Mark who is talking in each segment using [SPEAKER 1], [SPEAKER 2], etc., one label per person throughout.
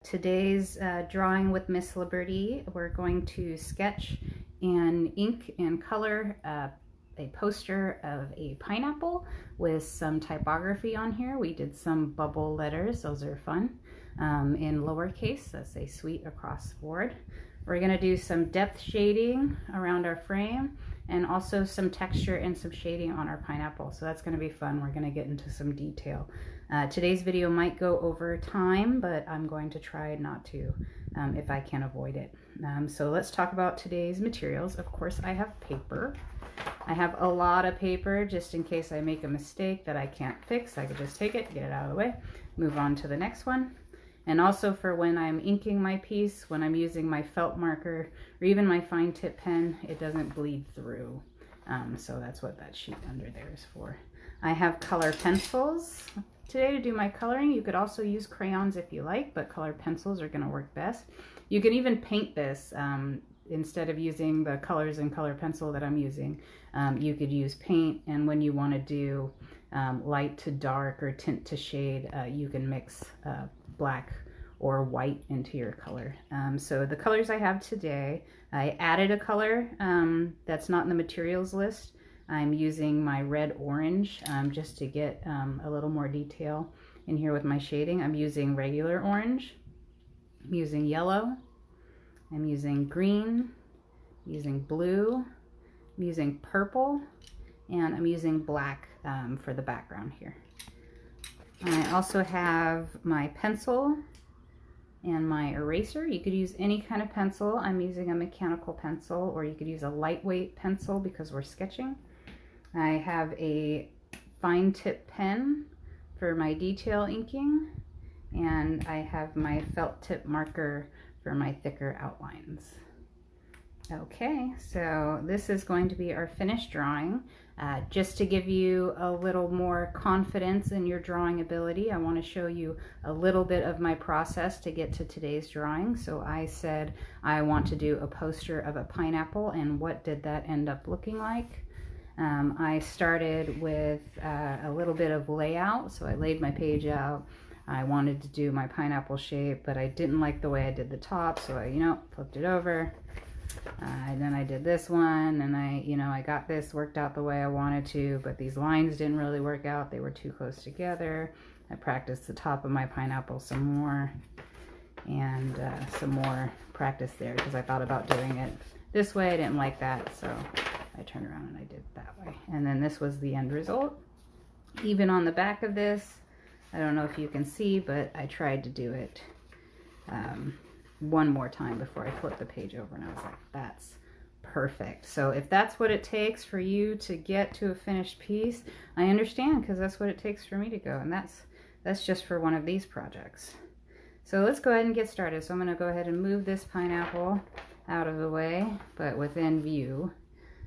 [SPEAKER 1] Today's drawing with Miss Liberty, we're going to sketch and ink and color a poster of a pineapple with some typography on here. We did some bubble letters, those are fun, in lowercase, that's a sweet across the board. We're going to do some depth shading around our frame and also some texture and some shading on our pineapple. So that's going to be fun. We're going to get into some detail. Today's video might go over time, but I'm going to try not to if I can avoid it. So let's talk about today's materials. Of course, I have paper. I have a lot of paper just in case I make a mistake that I can't fix. I could just take it, get it out of the way, move on to the next one. And also for when I'm inking my piece, when I'm using my felt marker or even my fine tip pen, it doesn't bleed through. So that's what that sheet under there is for. I have color pencils today to do my coloring. You could also use crayons if you like, but colored pencils are going to work best. You can even paint this instead of using the colors and color pencil that I'm using. You could use paint, and when you want to do light to dark or tint to shade, you can mix black or white into your color. So the colors I have today, I added a color that's not in the materials list. I'm using my red orange just to get a little more detail in here with my shading. I'm using regular orange, I'm using yellow, I'm using green, I'm using blue, I'm using purple, and I'm using black for the background here. I also have my pencil and my eraser. You could use any kind of pencil. I'm using a mechanical pencil, or you could use a lightweight pencil because we're sketching. I have a fine tip pen for my detail inking, and I have my felt tip marker for my thicker outlines. Okay, so this is going to be our finished drawing. Just to give you a little more confidence in your drawing ability, I want to show you a little bit of my process to get to today's drawing. So I said I want to do a poster of a pineapple, and what did that end up looking like? I started with a little bit of layout, so I laid my page out. I wanted to do my pineapple shape, but I didn't like the way I did the top, so I, flipped it over. And then I did this one, and I got this worked out the way I wanted to, but these lines didn't really work out. They were too close together. I practiced the top of my pineapple some more, and some more practice there because I thought about doing it this way. I didn't like that, so I turned around and I did it that way. And then this was the end result. Even on the back of this, I don't know if you can see, but I tried to do it one more time before I flipped the page over, and I was like, that's perfect. So if that's what it takes for you to get to a finished piece, I understand, because that's what it takes for me to go, and that's just for one of these projects. So let's go ahead and get started. So I'm going to go ahead and move this pineapple out of the way, but within view,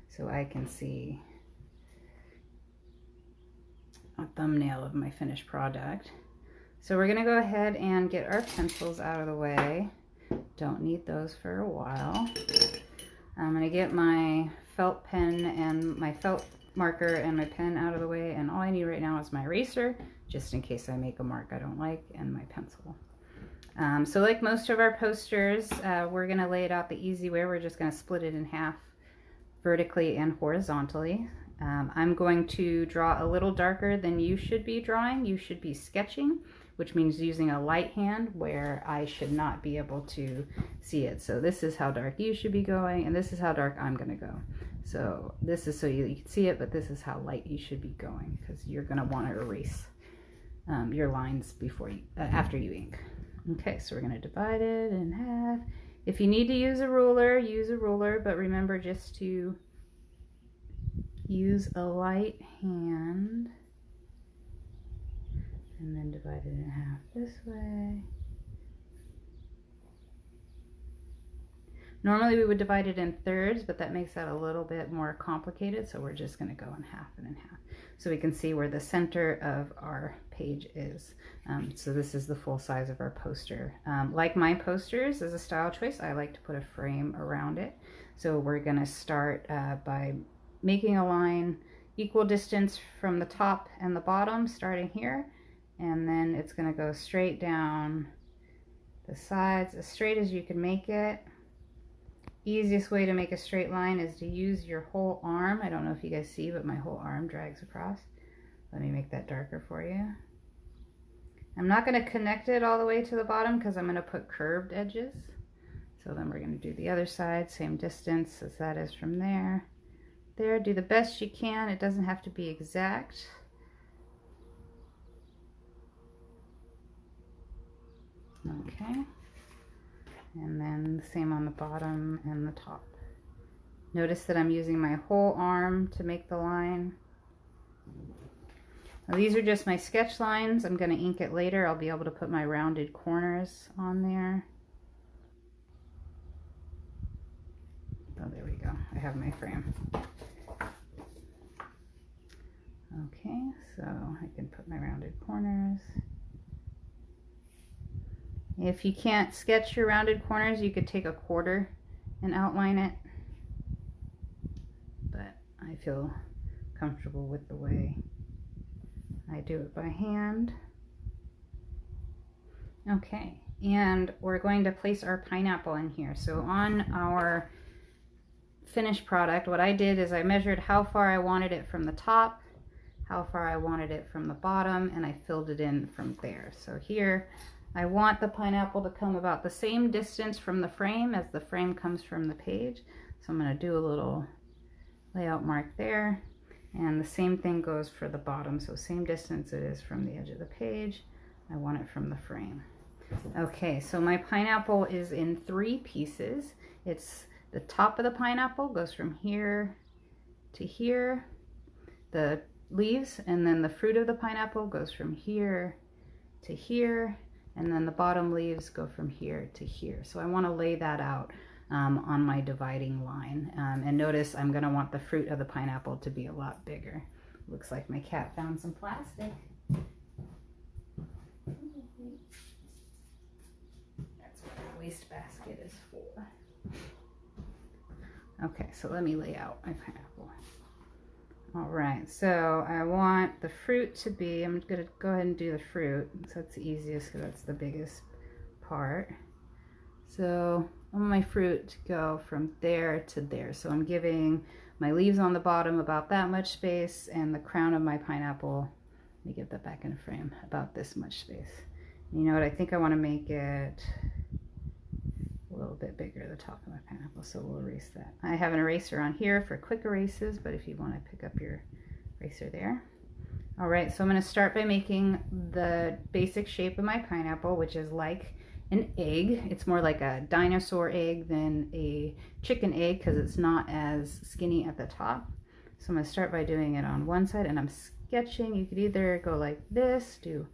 [SPEAKER 1] so I can see a thumbnail of my finished product. So we're going to go ahead and get our pencils out of the way. Don't need those for a while. I'm going to get my felt pen and my felt marker and my pen out of the way, and all I need right now is my eraser, just in case I make a mark I don't like, and my pencil. So like most of our posters, we're going to lay it out the easy way. We're just going to split it in half vertically and horizontally. I'm going to draw a little darker than you should be drawing. You should be sketching, which means using a light hand where I should not be able to see it. So this is how dark you should be going, and this is how dark I'm going to go. So this is so you can see it, but this is how light you should be going, because you're going to want to erase your lines before after you ink. Okay, so we're going to divide it in half. If you need to use a ruler, use a ruler, but remember just to use a light hand, and then divide it in half this way. Normally we would divide it in thirds, but that makes that a little bit more complicated, so we're just going to go in half and in half, so we can see where the center of our page is. So this is the full size of our poster. Like my posters, as a style choice, I like to put a frame around it. So we're going to start by making a line equal distance from the top and the bottom, starting here, and then it's going to go straight down the sides as straight as you can make it. Easiest way to make a straight line is to use your whole arm. I don't know if you guys see, but my whole arm drags across. Let me make that darker for you. I'm not going to connect it all the way to the bottom because I'm going to put curved edges. So then we're going to do the other side, same distance as that is from there. There, do the best you can. It doesn't have to be exact. Okay. And then the same on the bottom and the top. Notice that I'm using my whole arm to make the line. Now these are just my sketch lines. I'm going to ink it later. I'll be able to put my rounded corners on there. Oh, there we go. I have my frame. Okay, so I can put my rounded corners. If you can't sketch your rounded corners, you could take a quarter and outline it. But I feel comfortable with the way I do it by hand. Okay, and we're going to place our pineapple in here. So on our finished product, what I did is I measured how far I wanted it from the top, how far I wanted it from the bottom, and I filled it in from there. So here I want the pineapple to come about the same distance from the frame as the frame comes from the page. So I'm going to do a little layout mark there. And the same thing goes for the bottom. So same distance it is from the edge of the page. I want it from the frame. Okay, so my pineapple is in 3 pieces. It's the top of the pineapple goes from here to here. The leaves and then the fruit of the pineapple goes from here to here. And then the bottom leaves go from here to here. So I want to lay that out on my dividing line. And notice I'm going to want the fruit of the pineapple to be a lot bigger. Looks like my cat found some plastic. That's what our waste basket is for. Okay, so let me lay out my pineapple. All right, so I want the fruit to be, I'm going to go ahead and do the fruit. So that's the easiest because that's the biggest part. So I want my fruit to go from there to there. So I'm giving my leaves on the bottom about that much space and the crown of my pineapple, let me get that back in frame, about this much space. And you know what, I think I want to make it a little bit bigger, the top of my pineapple, so we'll erase that. I have an eraser on here for quick erases, but if you want to pick up your eraser there. All right, so I'm going to start by making the basic shape of my pineapple, which is like an egg. It's more like a dinosaur egg than a chicken egg because it's not as skinny at the top. So I'm going to start by doing it on one side, and I'm sketching. You could either go like this, do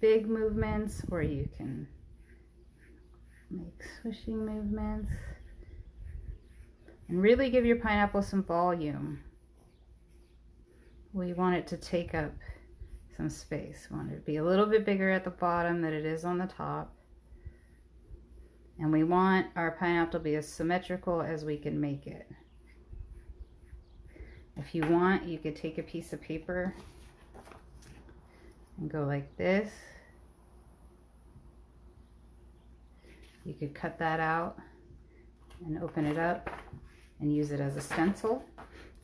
[SPEAKER 1] big movements, or you can make swishing movements and really give your pineapple some volume. We want it to take up some space. We want it to be a little bit bigger at the bottom than it is on the top. And we want our pineapple to be as symmetrical as we can make it. If you want, you could take a piece of paper and go like this. You could cut that out and open it up and use it as a stencil,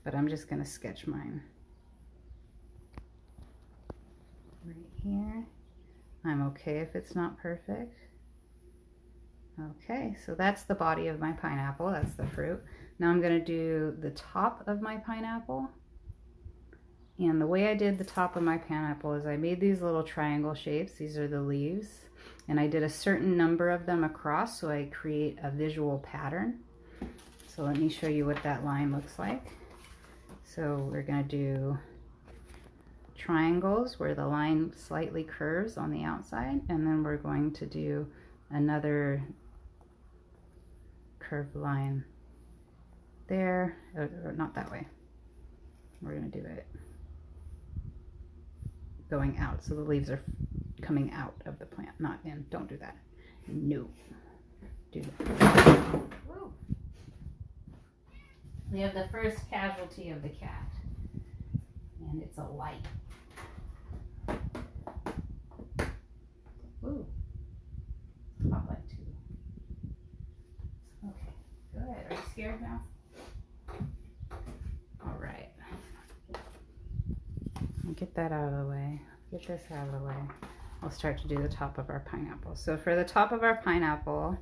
[SPEAKER 1] but I'm just going to sketch mine right here. I'm okay if it's not perfect. Okay, so that's the body of my pineapple, that's the fruit. Now I'm going to do the top of my pineapple. And the way I did the top of my pineapple is I made these little triangle shapes. These are the leaves. And I did a certain number of them across so I create a visual pattern. So let me show you what that line looks like. So we're going to do triangles where the line slightly curves on the outside, and then we're going to do another curved line there, or not that way. We're going to do it going out, so the leaves are coming out of the plant, not in. Don't do that. No. Do that. Woo. We have the first casualty of the cat, and it's a light. Woo. Spotlight. scared now? All right. Get that out of the way. Get this out of the way. I'll start to do the top of our pineapple. So for the top of our pineapple,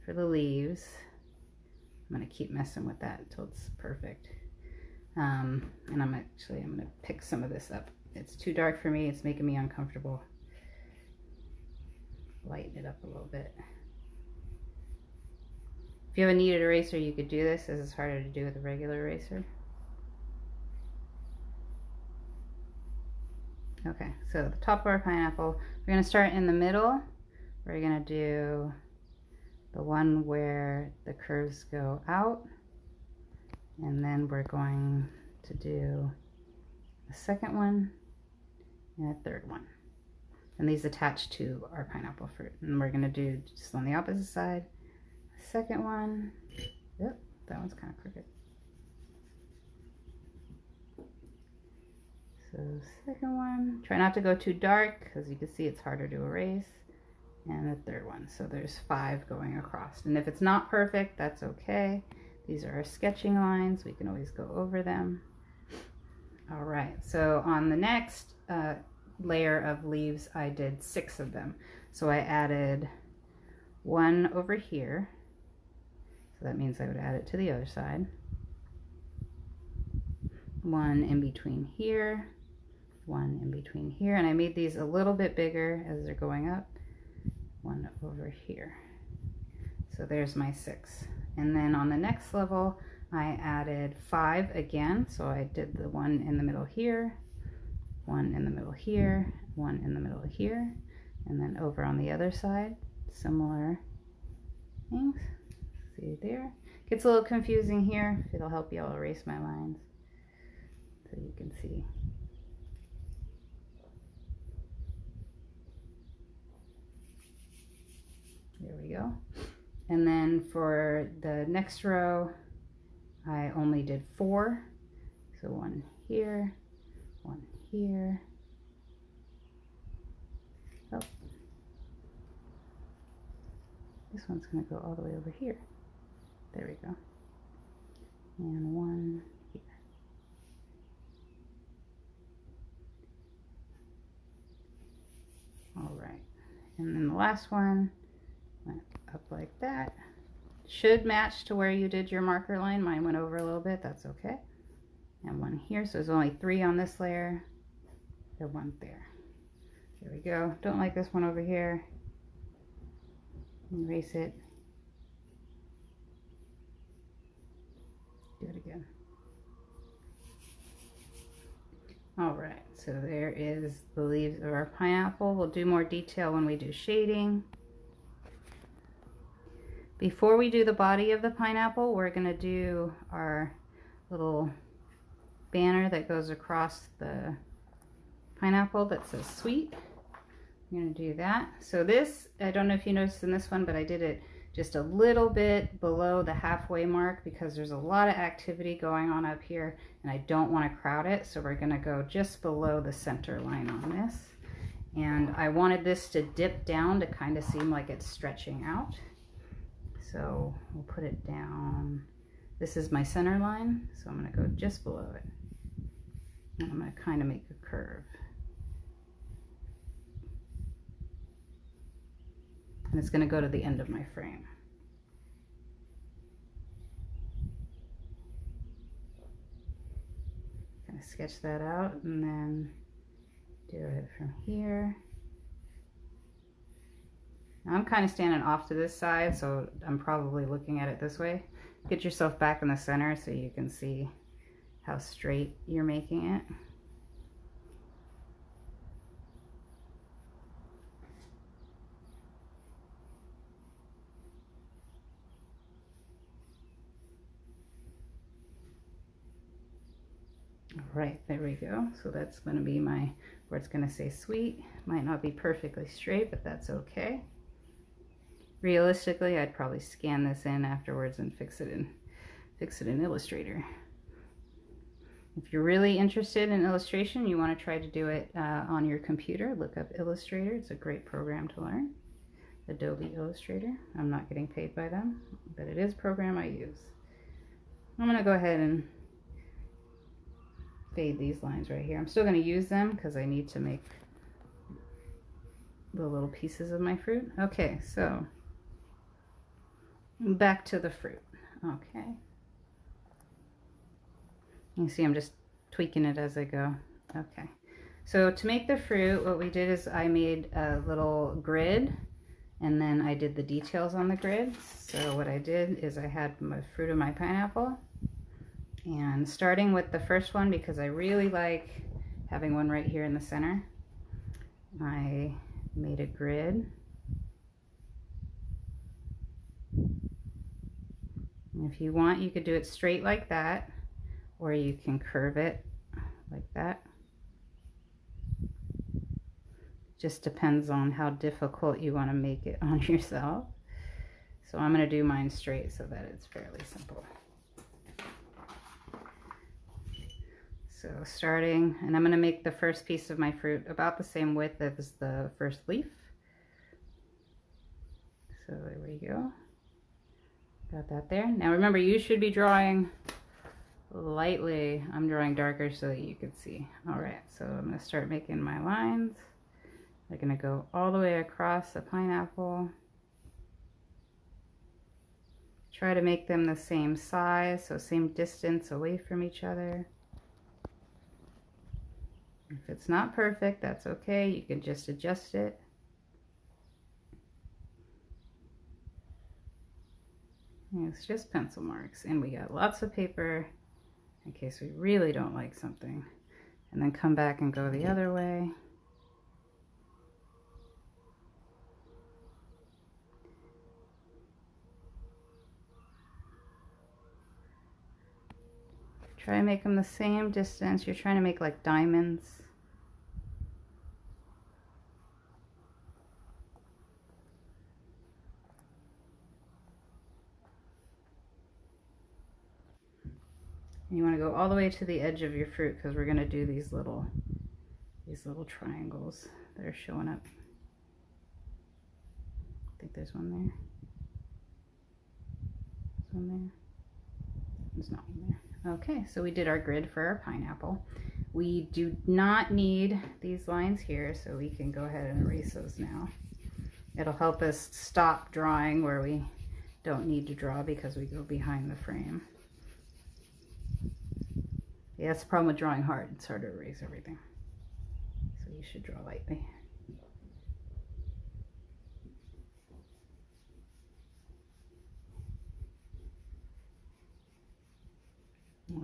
[SPEAKER 1] for the leaves, I'm going to keep messing with that until it's perfect. And I'm going to pick some of this up. It's too dark for me. It's making me uncomfortable. Lighten it up a little bit. If you have a kneaded eraser, you could do this, as it's harder to do with a regular eraser. Okay, so the top of our pineapple, we're going to start in the middle. We're going to do the one where the curves go out, and then we're going to do a second one and a third one. And these attach to our pineapple fruit. And we're going to do just on the opposite side, a second one. Yep, that one's kind of crooked. So second one, try not to go too dark because you can see it's harder to erase. And the third one, so there's 5 going across. And if it's not perfect, that's okay. These are our sketching lines. We can always go over them. All right, so on the next layer of leaves, I did 6 of them. So I added 1 over here. So that means I would add it to the other side. 1 in between here. 1 in between here, and I made these a little bit bigger as they're going up. 1 over here. So there's my 6. And then on the next level, I added 5 again. So I did the 1 in the middle here, 1 in the middle here, 1 in the middle here, and then over on the other side, similar things. See there? Gets a little confusing here. It'll help you. I'll erase my lines so you can see. There we go. And then for the next row, I only did 4. So 1 here, 1 here. Oh, this one's going to go all the way over here. There we go. And 1 here. All right. And then the last one went up like that. Should match to where you did your marker line. Mine went over a little bit. That's okay. And 1 here. So there's only 3 on this layer. And 1 there. There we go. Don't like this one over here. Erase it. Do it again. All right. So there is the leaves of our pineapple. We'll do more detail when we do shading. Before we do the body of the pineapple, we're going to do our little banner that goes across the pineapple that says sweet. I'm going to do that. So this, I don't know if you noticed in this one, but I did it just a little bit below the halfway mark because there's a lot of activity going on up here and I don't want to crowd it. So we're going to go just below the center line on this. And I wanted this to dip down to kind of seem like it's stretching out. So we'll put it down. This is my center line, so I'm going to go just below it. And I'm going to kind of make a curve. And it's going to go to the end of my frame. Kind of sketch that out and then do it from here. Now I'm kind of standing off to this side, so I'm probably looking at it this way. Get yourself back in the center so you can see how straight you're making it. All right, there we go. So that's going to be my, where it's going to say sweet. Might not be perfectly straight, but that's okay. Realistically, I'd probably scan this in afterwards and fix it in Illustrator. If you're really interested in illustration, you want to try to do it on your computer, look up Illustrator. It's a great program to learn. Adobe Illustrator. I'm not getting paid by them, but it is a program I use. I'm going to go ahead and fade these lines right here. I'm still going to use them because I need to make the little pieces of my fruit. Okay, so back to the fruit. Okay. You see I'm just tweaking it as I go. Okay. So to make the fruit, what we did is I made a little grid and then I did the details on the grid. So what I did is I had my fruit of my pineapple, and starting with the first one, because I really like having one right here in the center, I made a grid. And if you want, you could do it straight like that, or you can curve it like that. Just depends on how difficult you want to make it on yourself. So I'm going to do mine straight so that it's fairly simple. So starting, and I'm going to make the first piece of my fruit about the same width as the first leaf. So there we go. Got that there. Now remember, you should be drawing lightly. I'm drawing darker so that you can see. All right, so I'm going to start making my lines. They're going to go all the way across the pineapple. Try to make them the same size, so same distance away from each other. If it's not perfect, that's okay. You can just adjust it. It's just pencil marks, and we got lots of paper in case we really don't like something. And then come back and go the other way. Try to make them the same distance. You're trying to make like diamonds. And you want to go all the way to the edge of your fruit because we're going to do these little triangles that are showing up. I think there's one there. There's one there. There's not one there. Okay, so we did our grid for our pineapple. We do not need these lines here, so we can go ahead and erase those now. It'll help us stop drawing where we don't need to draw because we go behind the frame. Yeah, that's the problem with drawing hard. It's hard to erase everything. So you should draw lightly.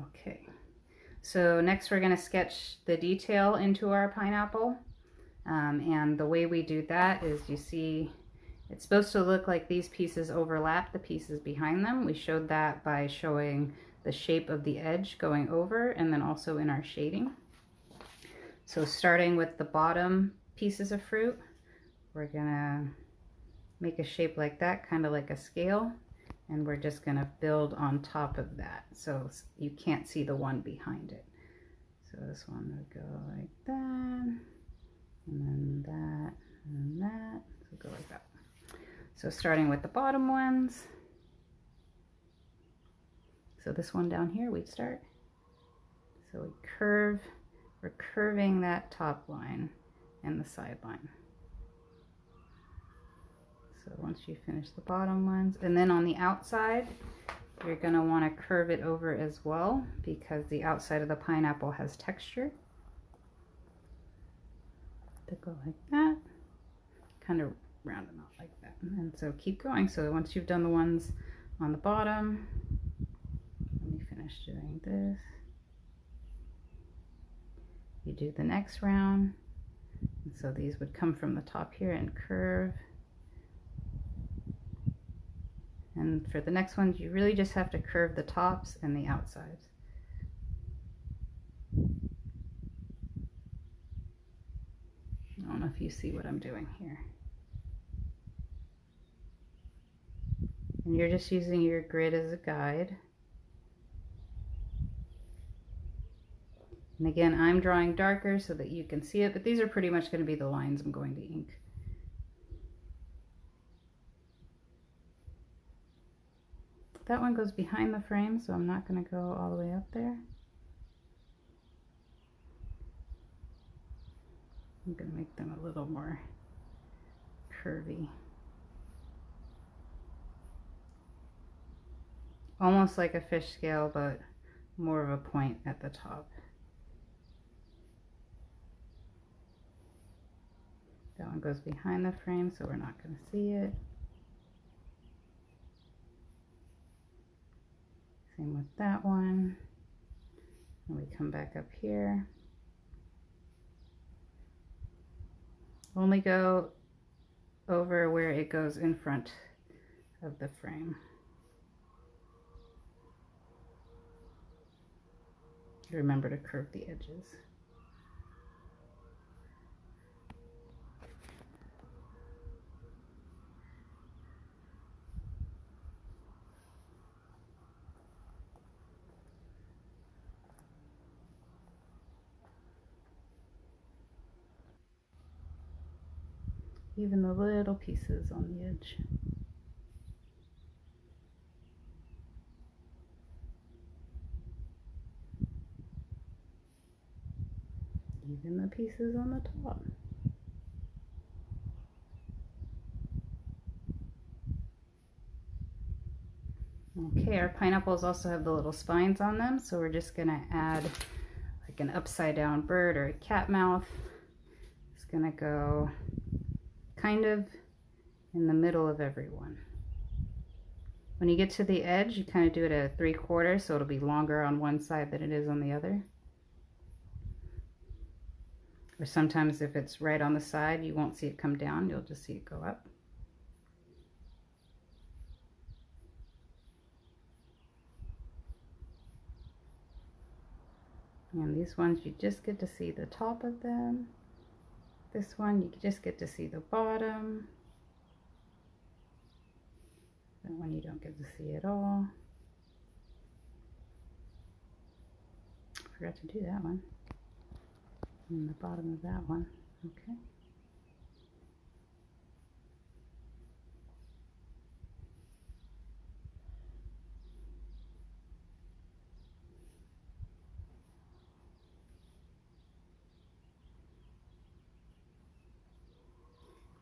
[SPEAKER 1] Okay, so next we're going to sketch the detail into our pineapple. And the way we do that is, you see, it's supposed to look like these pieces overlap the pieces behind them. We showed that by showing the shape of the edge going over, and then also in our shading. So starting with the bottom pieces of fruit, we're going to make a shape like that, kind of like a scale. And we're just going to build on top of that so you can't see the one behind it. So this one would go like that, and then that, and that. So go like that. So starting with the bottom ones. So this one down here, we'd start. So we curve, we're curving that top line and the side line. So once you finish the bottom ones, and then on the outside, you're going to want to curve it over as well because the outside of the pineapple has texture. To go like that, kind of round them out like that. And so keep going. So once you've done the ones on the bottom, let me finish doing this. You do the next round. And so these would come from the top here and curve. And for the next ones, you really just have to curve the tops and the outsides. I don't know if you see what I'm doing here. And you're just using your grid as a guide. And again, I'm drawing darker so that you can see it, but these are pretty much going to be the lines I'm going to ink. That one goes behind the frame, so I'm not going to go all the way up there. I'm going to make them a little more curvy. Almost like a fish scale, but more of a point at the top. That one goes behind the frame, so we're not going to see it. Same with that one. And we come back up here. Only go over where it goes in front of the frame. Remember to curve the edges. Even the little pieces on the edge. Even the pieces on the top. Okay, our pineapples also have the little spines on them, so we're just going to add like an upside down bird or a cat mouth. It's going to go kind of in the middle of every one. When you get to the edge, you kind of do it at 3/4, so it'll be longer on one side than it is on the other. Or sometimes if it's right on the side, you won't see it come down, you'll just see it go up. And these ones, you just get to see the top of them. This one, you just get to see the bottom. That one you don't get to see at all. Forgot to do that one. And the bottom of that one. Okay.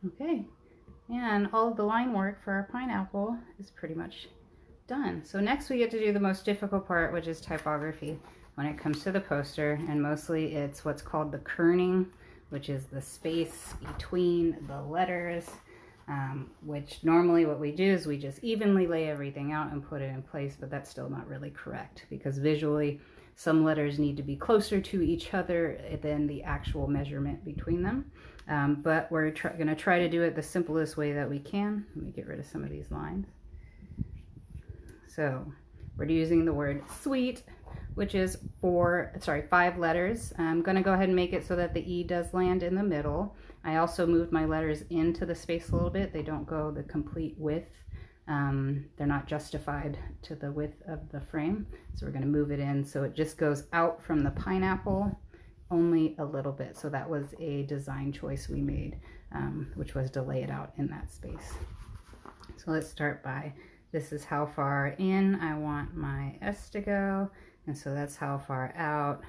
[SPEAKER 1] Okay, and all of the line work for our pineapple is pretty much done. So next we get to do the most difficult part, which is typography when it comes to the poster, and mostly it's what's called the kerning, which is the space between the letters, which normally what we do is we just evenly lay everything out and put it in place, but that's still not really correct because visually some letters need to be closer to each other than the actual measurement between them. But we're going to try to do it the simplest way that we can. Let me get rid of some of these lines. So we're using the word sweet, which is 5 letters. I'm going to go ahead and make it so that the E does land in the middle. I also moved my letters into the space a little bit. They don't go the complete width. They're not justified to the width of the frame. So we're going to move it in so it just goes out from the pineapple only a little bit. So that was a design choice we made, which was to lay it out in that space. So let's start by, this is how far in I want my S to go. And so that's how far out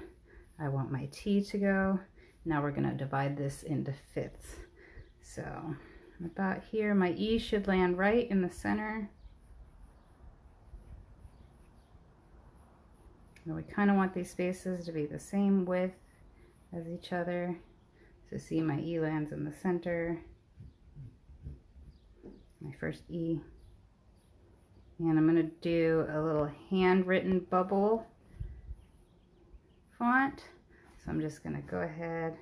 [SPEAKER 1] I want my T to go. Now we're going to divide this into fifths. So about here, my E should land right in the center. And we kind of want these spaces to be the same width as each other. So see, my E lands in the center. My first E. And I'm going to do a little handwritten bubble font. So I'm just going to go ahead,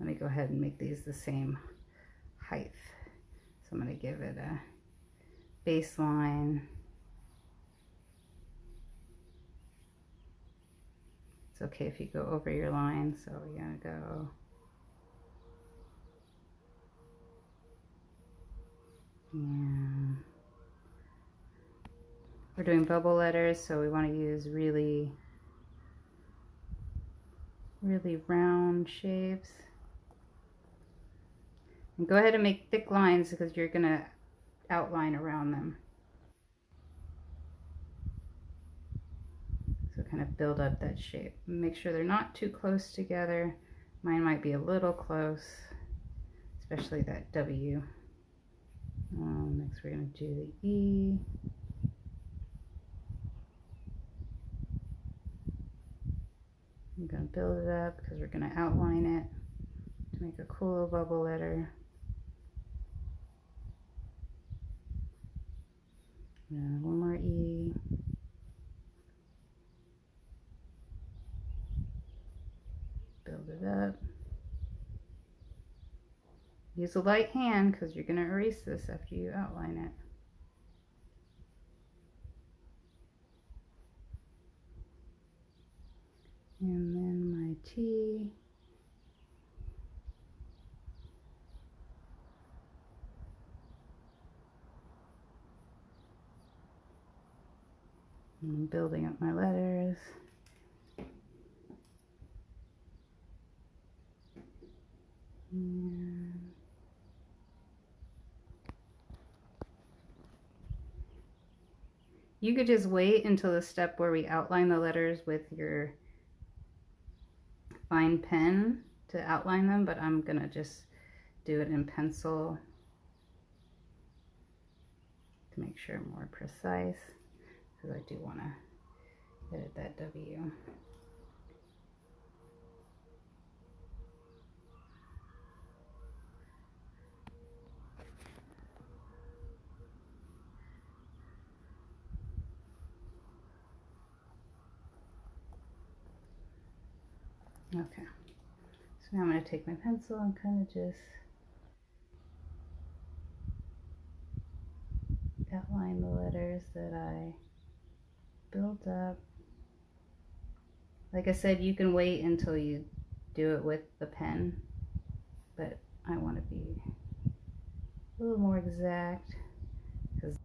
[SPEAKER 1] let me go ahead and make these the same height. So I'm going to give it a baseline. It's okay if you go over your line, so we're going to go and we're doing bubble letters, so we want to use really round shapes. And go ahead and make thick lines because you're going to outline around them. build up that shape. Make sure they're not too close together. Mine might be a little close, especially that W. Next we're going to do the E. I'm going to build it up because we're going to outline it to make a cool little bubble letter. And one more E. Build it up. Use a light hand because you're going to erase this after you outline it. And then my T. I'm building up my letters. And you could just wait until the step where we outline the letters with your fine pen to outline them, but I'm gonna just do it in pencil to make sure I'm more precise, because I do want to edit that W. Okay, so now I'm going to take my pencil and kind of just outline the letters that I built up. Like I said, you can wait until you do it with the pen, but I want to be a little more exact because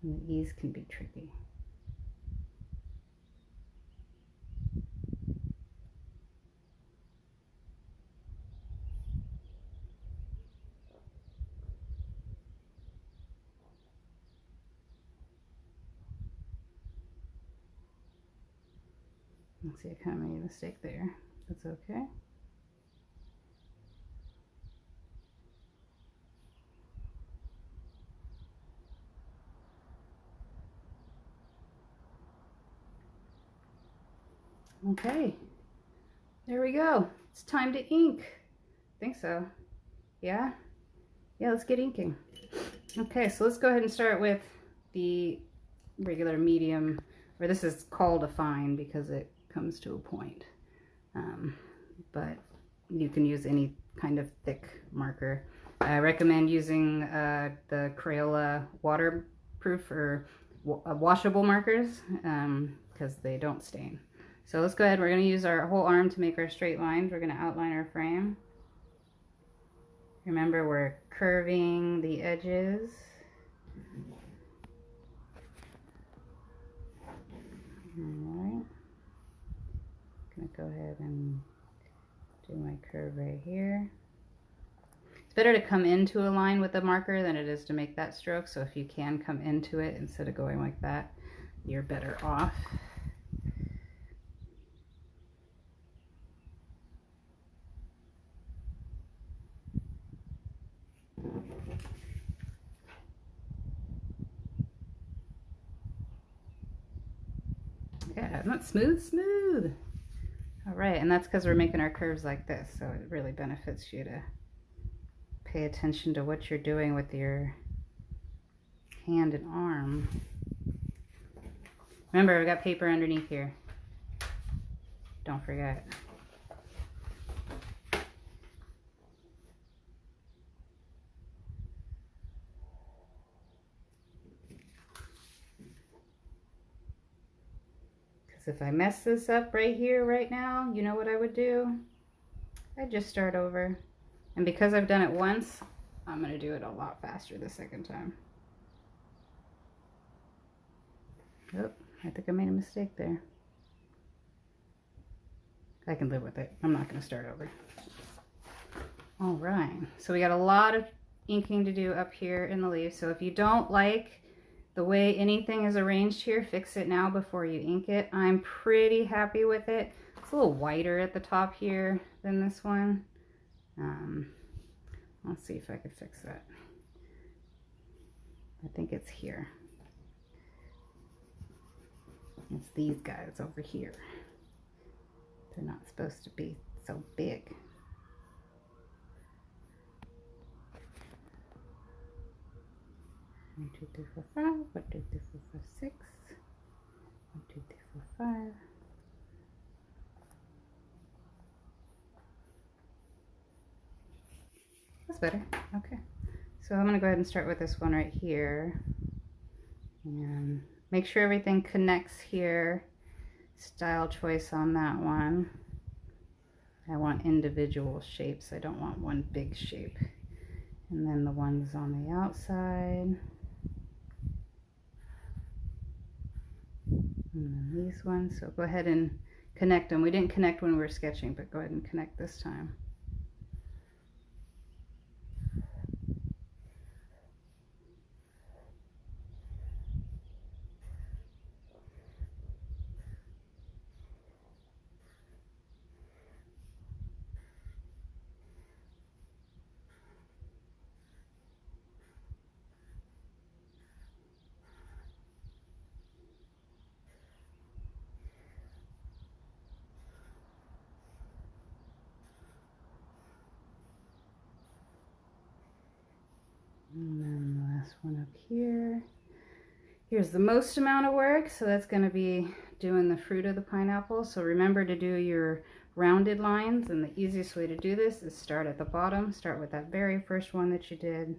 [SPEAKER 1] the E's can be tricky. Let's see, I kind of made a mistake there. That's okay. Okay, there we go. It's time to ink. I think so. Yeah? Yeah, let's get inking. Okay, so let's go ahead and start with the regular medium, or this is called a fine because it comes to a point. But you can use any kind of thick marker. I recommend using the Crayola waterproof or washable markers because they don't stain. So let's go ahead. We're going to use our whole arm to make our straight lines. We're going to outline our frame. Remember, we're curving the edges. Alright. I'm going to go ahead and do my curve right here. It's better to come into a line with a marker than it is to make that stroke. So if you can come into it instead of going like that, you're better off. Yeah, not smooth. All right, and that's because we're making our curves like this, so it really benefits you to pay attention to what you're doing with your hand and arm. Remember, I've got paper underneath here. Don't forget. If I mess this up right here, right now, you know what I would do? I'd just start over. And because I've done it once, I'm going to do it a lot faster the second time. Oh, I think I made a mistake there. I can live with it. I'm not going to start over. All right, so we got a lot of inking to do up here in the leaf. So if you don't like the way anything is arranged here, fix it now before you ink it. I'm pretty happy with it. It's a little whiter at the top here than this one. Let's see if I could fix that. I think it's here. It's these guys over here. They're not supposed to be so big. 1, 2, 3, 4, 5. 1, 2, 3, 4, 5, 6. 1, 2, 3, 4, 5. That's better. Okay. So I'm going to go ahead and start with this one right here. And make sure everything connects here. Style choice on that one. I want individual shapes. I don't want one big shape. And then the ones on the outside. And then these ones. So go ahead and connect them. We didn't connect when we were sketching, but go ahead and connect this time. And then the last one up here. Here's the most amount of work, so that's going to be doing the fruit of the pineapple. So remember to do your rounded lines, and the easiest way to do this is start at the bottom. Start with that very first one that you did.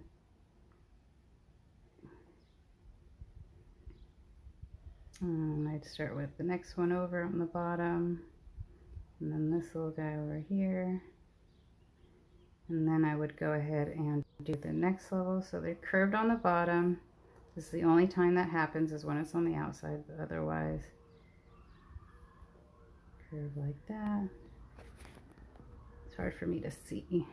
[SPEAKER 1] And I'd start with the next one over on the bottom, and then this little guy over here. And then I would go ahead and do the next level. So they're curved on the bottom. This is the only time that happens is when it's on the outside, but otherwise curve like that. It's hard for me to see.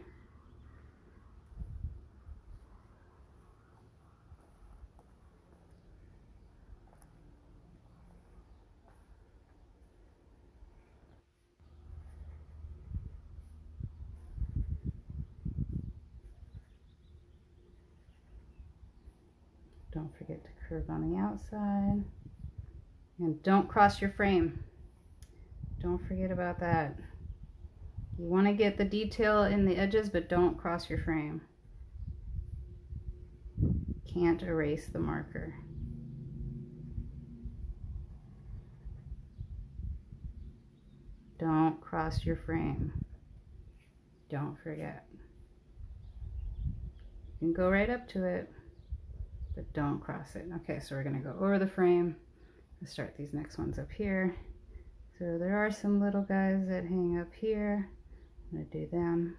[SPEAKER 1] Don't forget to curve on the outside. And don't cross your frame. Don't forget about that. You want to get the detail in the edges, but don't cross your frame. Can't erase the marker. Don't cross your frame. Don't forget. You can go right up to it, but don't cross it. Okay, so we're going to go over the frame. Let's start these next ones up here. So there are some little guys that hang up here. I'm going to do them.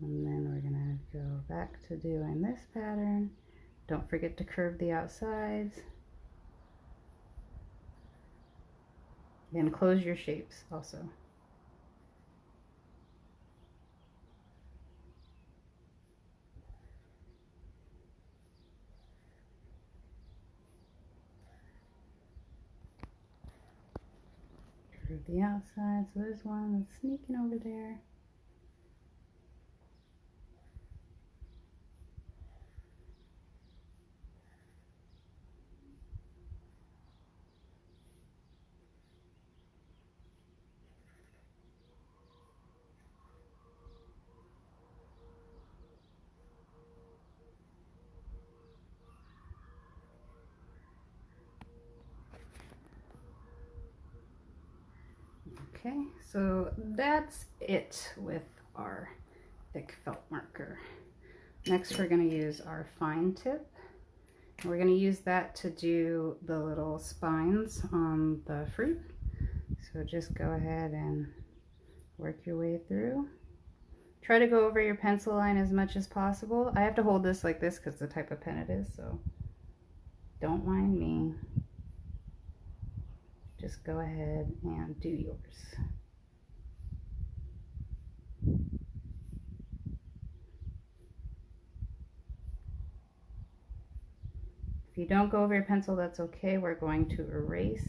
[SPEAKER 1] And then we're going to go back to doing this pattern. Don't forget to curve the outsides. And close your shapes also. Curve the outside, so there's one that's sneaking over there. Okay, so that's it with our thick felt marker. Next we're going to use our fine tip. And we're going to use that to do the little spines on the fruit. So just go ahead and work your way through. Try to go over your pencil line as much as possible. I have to hold this like this because the type of pen it is, so don't mind me. Just go ahead and do yours. you don't go over your pencil, that's okay. We're going to erase.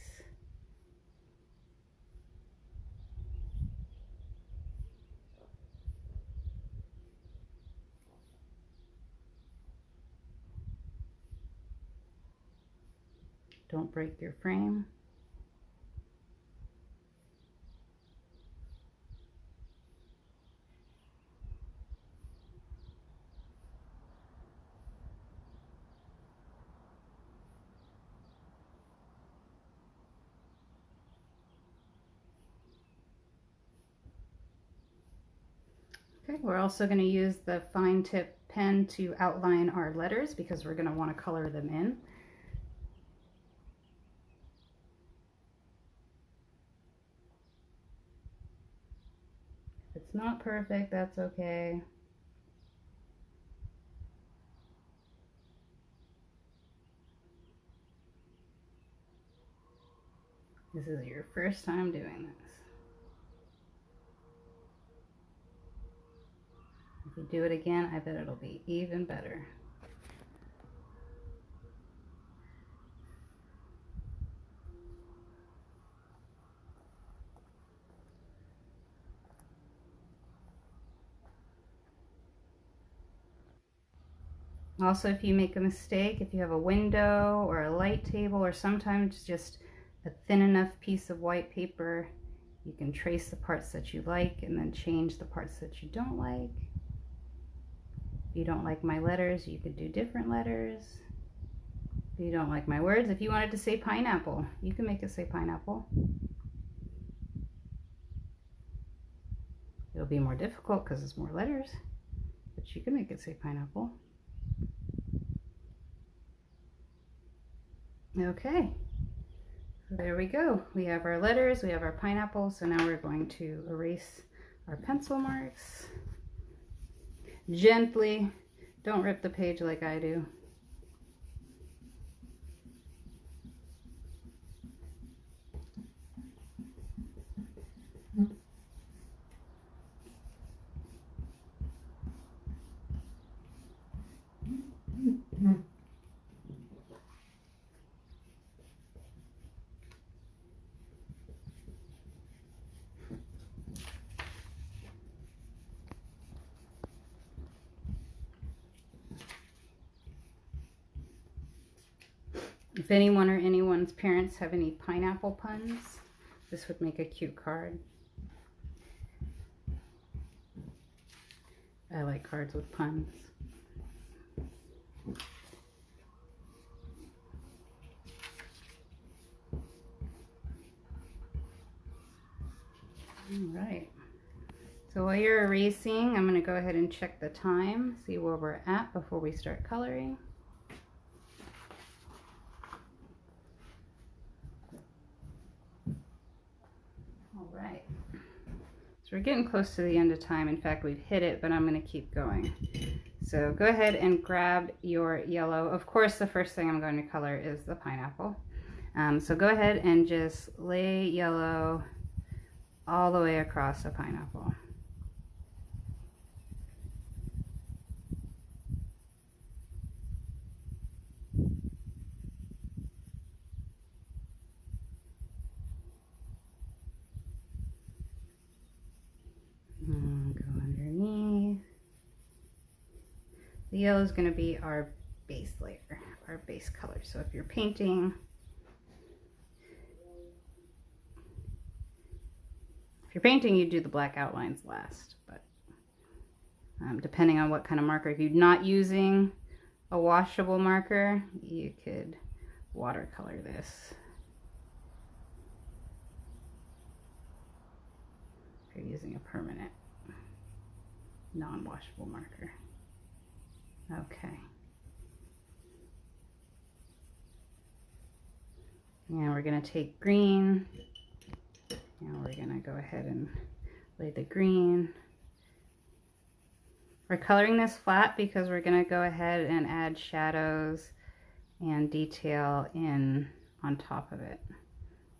[SPEAKER 1] Don't break your frame. Okay, we're also going to use the fine tip pen to outline our letters because we're going to want to color them in. If it's not perfect, that's okay. This is your first time doing this. If you do it again, I bet it'll be even better. Also, if you make a mistake, if you have a window or a light table, or sometimes just a thin enough piece of white paper, you can trace the parts that you like and then change the parts that you don't like. If you don't like my letters, you could do different letters. If you don't like my words, if you wanted to say pineapple, you can make it say pineapple. It'll be more difficult because it's more letters, but you can make it say pineapple. Okay, so there we go. We have our letters, we have our pineapple, so now we're going to erase our pencil marks. Gently, don't rip the page like I do. If anyone or anyone's parents have any pineapple puns, this would make a cute card. I like cards with puns. All right. So while you're erasing, I'm going to go ahead and check the time, see where we're at before we start coloring. All right. So we're getting close to the end of time. In fact, we've hit it, but I'm going to keep going. So go ahead and grab your yellow. Of course, the first thing I'm going to color is the pineapple. So go ahead and just lay yellow all the way across the pineapple. Go underneath. The yellow is going to be our base layer, our base color. So if you're painting, you do the black outlines last, but depending on what kind of marker, if you're not using a washable marker, you could watercolor this. If you're using a permanent, non-washable marker. Okay. And we're going to take green. Now we're going to go ahead and lay the green. We're coloring this flat because we're going to go ahead and add shadows and detail in on top of it.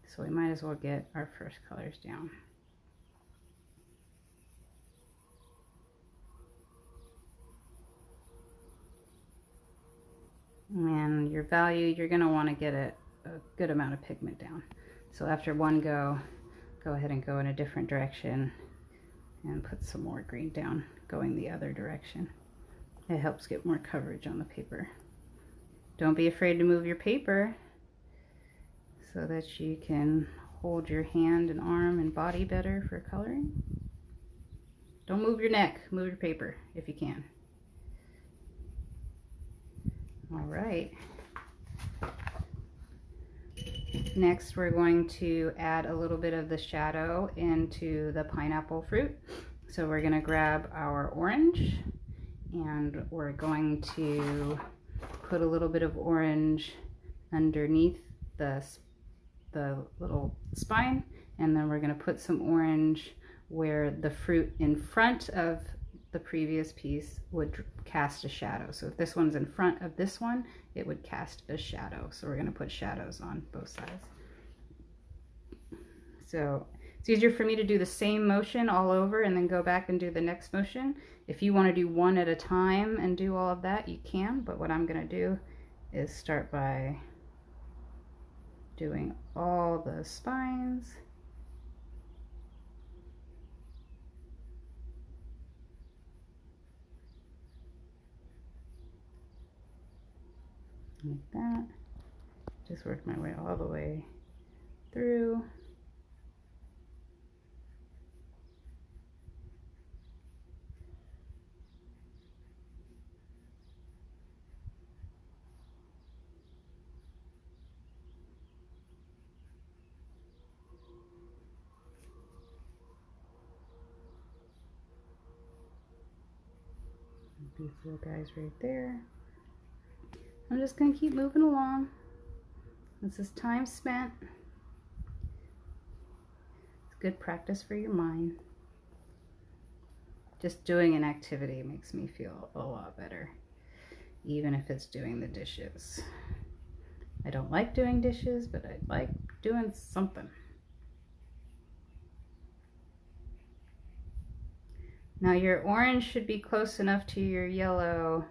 [SPEAKER 1] So we might as well get our first colors down. And your value, you're going to want to get a good amount of pigment down. So after one go ahead and go in a different direction and put some more green down going the other direction. It helps get more coverage on the paper. Don't be afraid to move your paper so that you can hold your hand and arm and body better for coloring. Don't move your neck, move your paper if you can. All right. Next, we're going to add a little bit of the shadow into the pineapple fruit. So we're going to grab our orange and we're going to put a little bit of orange underneath the little spine, and then we're going to put some orange where the fruit in front of the previous piece would cast a shadow. So if this one's in front of this one, it would cast a shadow. So we're going to put shadows on both sides. So it's easier for me to do the same motion all over and then go back and do the next motion. If you want to do one at a time and do all of that, you can, but what I'm going to do is start by doing all the spines. Like that. Just work my way all the way through. These little guys right there. I'm just going to keep moving along. This is time spent. It's good practice for your mind. Just doing an activity makes me feel a lot better, even if it's doing the dishes. I don't like doing dishes, but I like doing something. Now your orange should be close enough to your yellow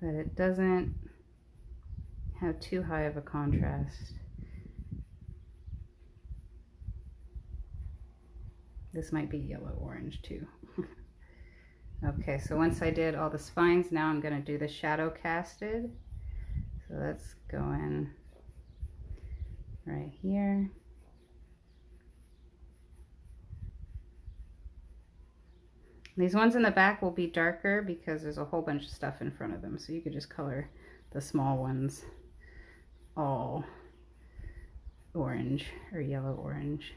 [SPEAKER 1] that it doesn't have too high of a contrast. This might be yellow-orange too. Okay, so once I did all the spines, now I'm going to do the shadow casted. So let's go in right here. These ones in the back will be darker because there's a whole bunch of stuff in front of them. So you could just color the small ones all orange or yellow-orange.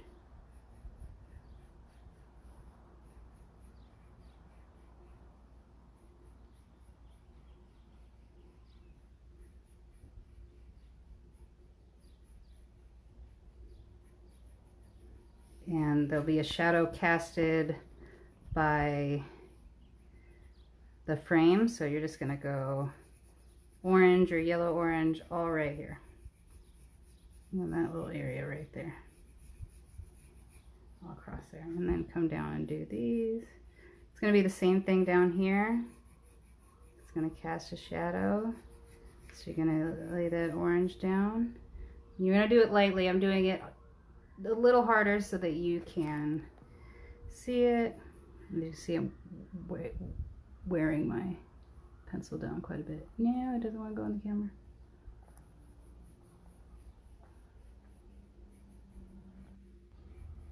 [SPEAKER 1] And there'll be a shadow casted by the frame, so you're just going to go orange or yellow orange all right here in that little area right there, all across there, and then come down and do these. It's going to be the same thing down here. It's going to cast a shadow, so you're going to lay that orange down. You're going to do it lightly. I'm doing it a little harder so that you can see it. You see I'm wearing my pencil down quite a bit. No, it doesn't want to go on the camera.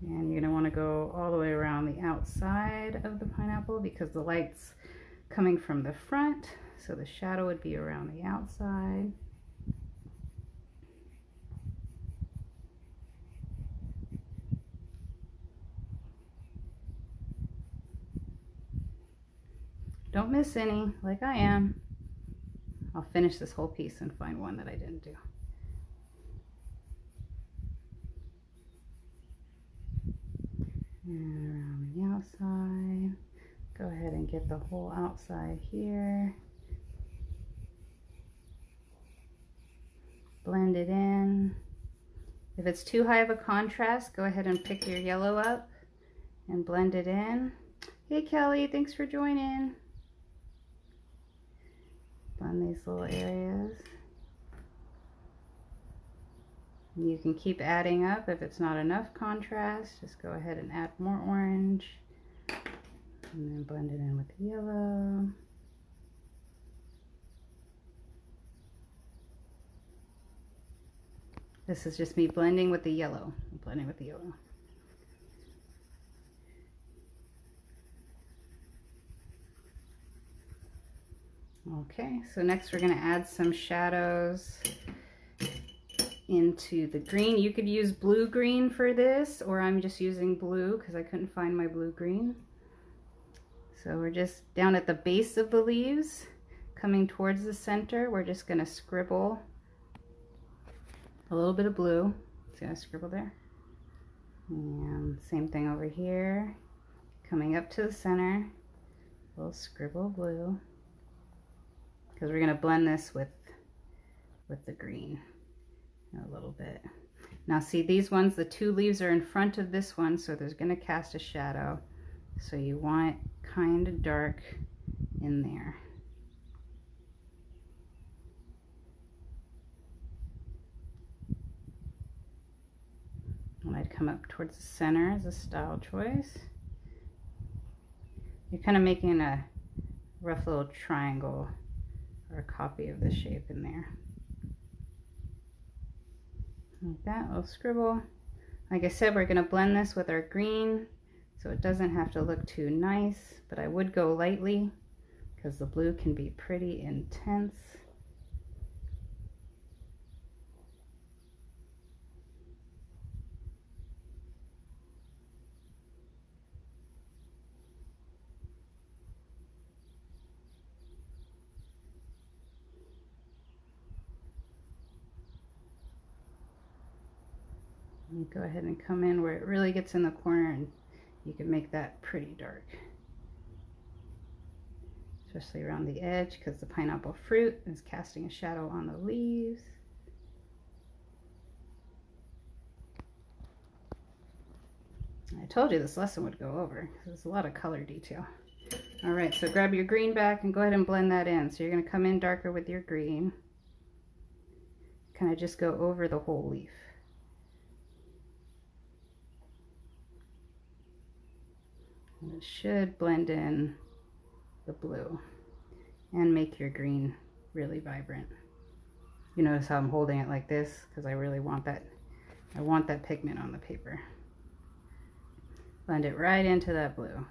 [SPEAKER 1] And you're going to want to go all the way around the outside of the pineapple because the light's coming from the front, so the shadow would be around the outside. Don't miss any, like I am. I'll finish this whole piece and find one that I didn't do. And around the outside, go ahead and get the whole outside here. Blend it in. If it's too high of a contrast, go ahead and pick your yellow up and blend it in. Hey Kelly, thanks for joining. Blend these little areas. You can keep adding up if it's not enough contrast. Just go ahead and add more orange. And then blend it in with the yellow. This is just me blending with the yellow. Blending with the yellow. Okay, so next we're going to add some shadows into the green. You could use blue green for this, or I'm just using blue because I couldn't find my blue green. So we're just down at the base of the leaves, coming towards the center. We're just going to scribble a little bit of blue. See how I scribble there? And same thing over here, coming up to the center, we'll scribble blue, because we're going to blend this with the green a little bit. Now see, these ones, the two leaves are in front of this one, so there's going to cast a shadow. So you want it kind of dark in there. And I'd come up towards the center as a style choice. You're kind of making a rough little triangle or a copy of the shape in there. Like that, we'll scribble. Like I said, we're going to blend this with our green, so it doesn't have to look too nice, but I would go lightly because the blue can be pretty intense. You go ahead and come in where it really gets in the corner, and you can make that pretty dark, especially around the edge, because the pineapple fruit is casting a shadow on the leaves. I told you this lesson would go over because there's a lot of color detail. All right, so grab your green back and go ahead and blend that in. So you're going to come in darker with your green, kind of just go over the whole leaf. And it should blend in the blue and make your green really vibrant. You notice how I'm holding it like this because I really want that. I want that pigment on the paper. Blend it right into that blue.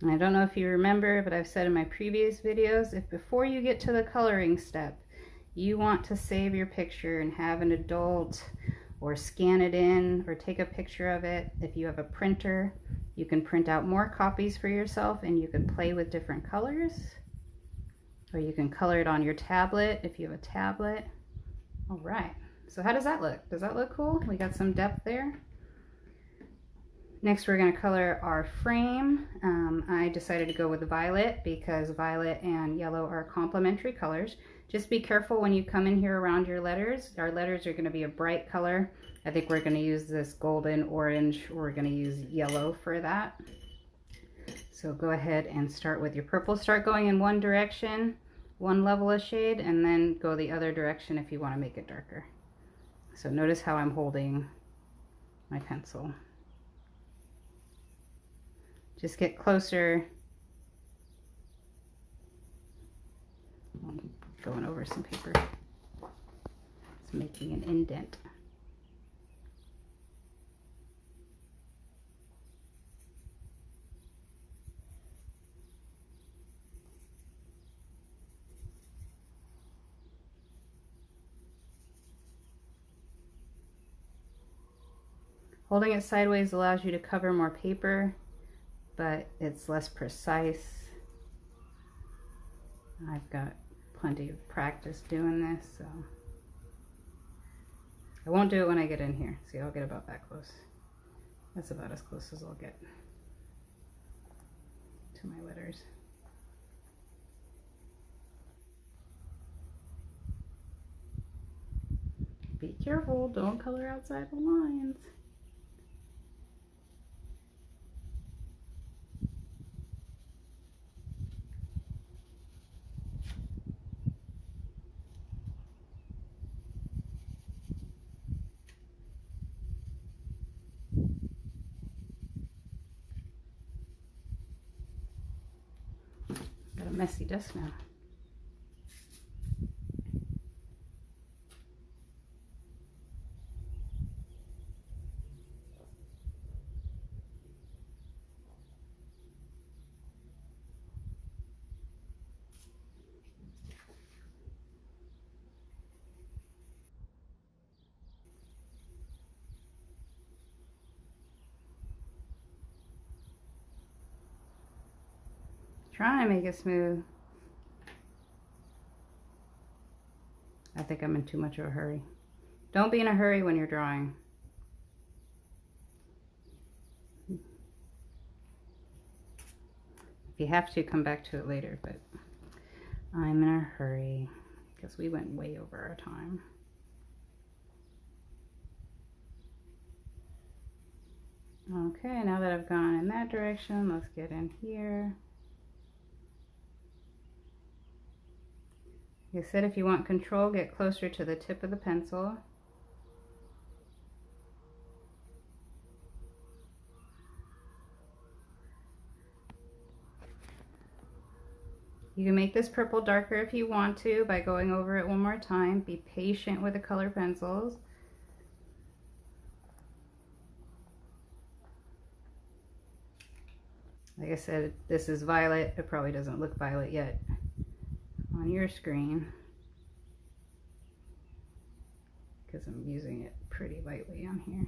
[SPEAKER 1] And I don't know if you remember, but I've said in my previous videos, if before you get to the coloring step, you want to save your picture and have an adult or scan it in or take a picture of it, if you have a printer, you can print out more copies for yourself and you can play with different colors. Or you can color it on your tablet if you have a tablet. All right, so how does that look? Does that look cool? We got some depth there. Next, we're going to color our frame. I decided to go with violet because violet and yellow are complementary colors. Just be careful when you come in here around your letters. Our letters are going to be a bright color. I think we're going to use this golden orange, or we're going to use yellow for that. So go ahead and start with your purple. Start going in one direction, one level of shade, and then go the other direction if you want to make it darker. So notice how I'm holding my pencil. Just get closer. I'm going over some paper. It's making an indent. Holding it sideways allows you to cover more paper, but it's less precise. I've got plenty of practice doing this, so I won't do it when I get in here. See, I'll get about that close. That's about as close as I'll get to my letters. Careful, don't color outside the lines. Got a messy desk now. Try and make it smooth. I think I'm in too much of a hurry. Don't be in a hurry when you're drawing. If you have to, come back to it later, but I'm in a hurry because we went way over our time. Okay, now that I've gone in that direction, let's get in here. Like I said, if you want control, get closer to the tip of the pencil. You can make this purple darker if you want to by going over it one more time. Be patient with the color pencils. Like I said, this is violet. It probably doesn't look violet yet on your screen because I'm using it pretty lightly on here.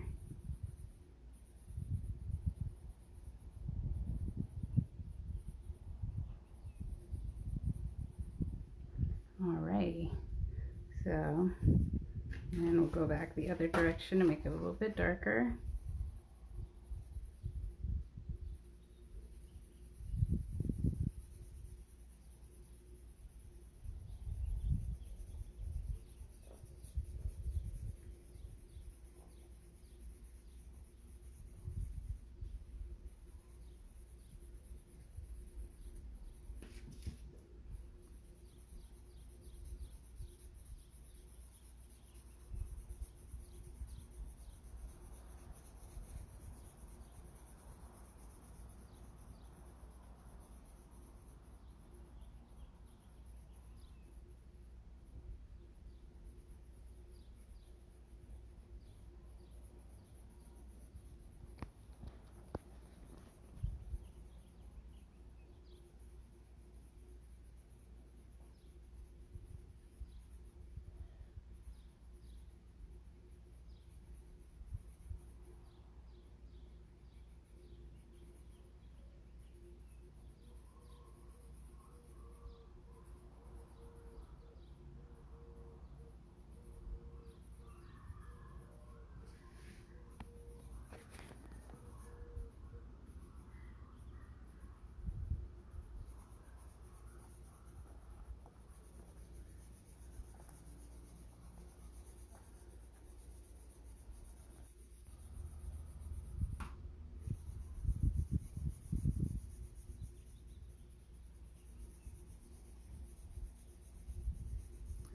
[SPEAKER 1] Alrighty, so then we'll go back the other direction to make it a little bit darker.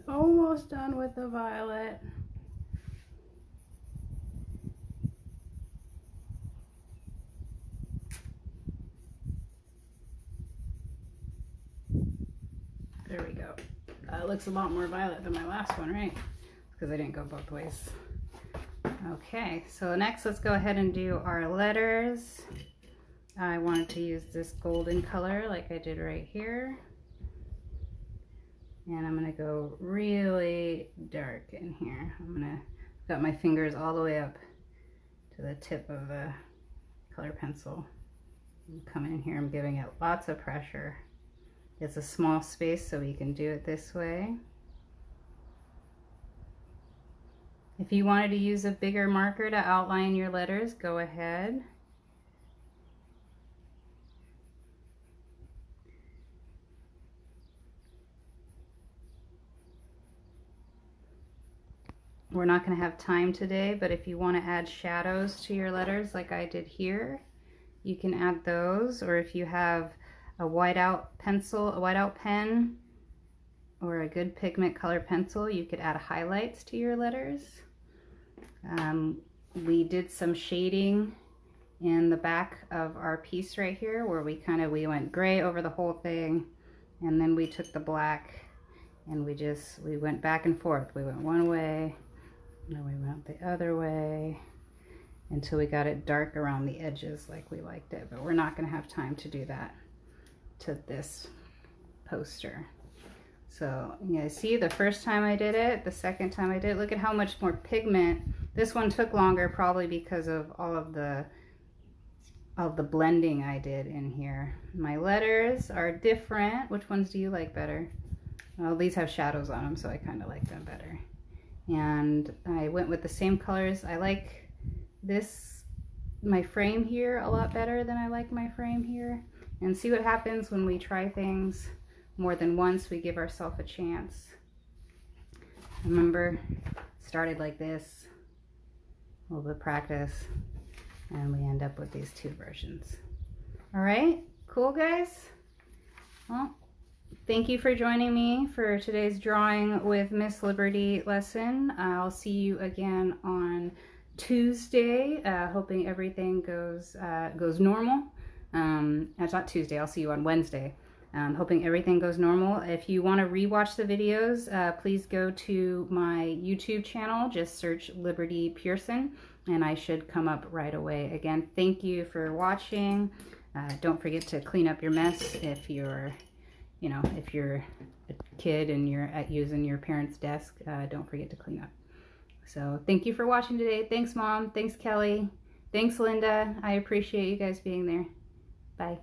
[SPEAKER 1] Almost done with the violet. There we go. It looks a lot more violet than my last one, right? Because I didn't go both ways. Okay, so next let's go ahead and do our letters. I wanted to use this golden color like I did right here. And I'm gonna go really dark in here. Got my fingers all the way up to the tip of the color pencil. I'm coming in here, I'm giving it lots of pressure. It's a small space, so we can do it this way. If you wanted to use a bigger marker to outline your letters, go ahead. we're not going to have time today, but if you want to add shadows to your letters like I did here, you can add those. Or if you have a whiteout pencil, a whiteout pen, or a good pigment color pencil, you could add highlights to your letters. We did some shading in the back of our piece right here where we went gray over the whole thing, and then we took the black and we went back and forth. We went one way, and then we went the other way until we got it dark around the edges like we liked it. But we're not going to have time to do that to this poster. So you guys see the first time I did it, the second time I did it, look at how much more pigment. This one took longer probably because of all of the blending I did in here. My letters are different. Which ones do you like better? Well, these have shadows on them, so I kind of like them better. And I went with the same colors. I like my frame here a lot better than I like my frame here. And see what happens when we try things more than once. We give ourselves a chance. Remember, started like this, a little bit of practice, and we end up with these two versions. All right, cool guys? Well, thank you for joining me for today's Drawing with Miss Liberty lesson. I'll see you again on Tuesday, hoping everything goes normal. It's not Tuesday, I'll see you on Wednesday. Hoping everything goes normal. If you want to rewatch the videos, please go to my YouTube channel. Just search Liberty Pearson, and I should come up right away. Again, thank you for watching. Don't forget to clean up your mess if you're a kid and you're using your parents' desk. Don't forget to clean up. So thank you for watching today. Thanks, Mom. Thanks, Kelly. Thanks, Linda. I appreciate you guys being there. Bye.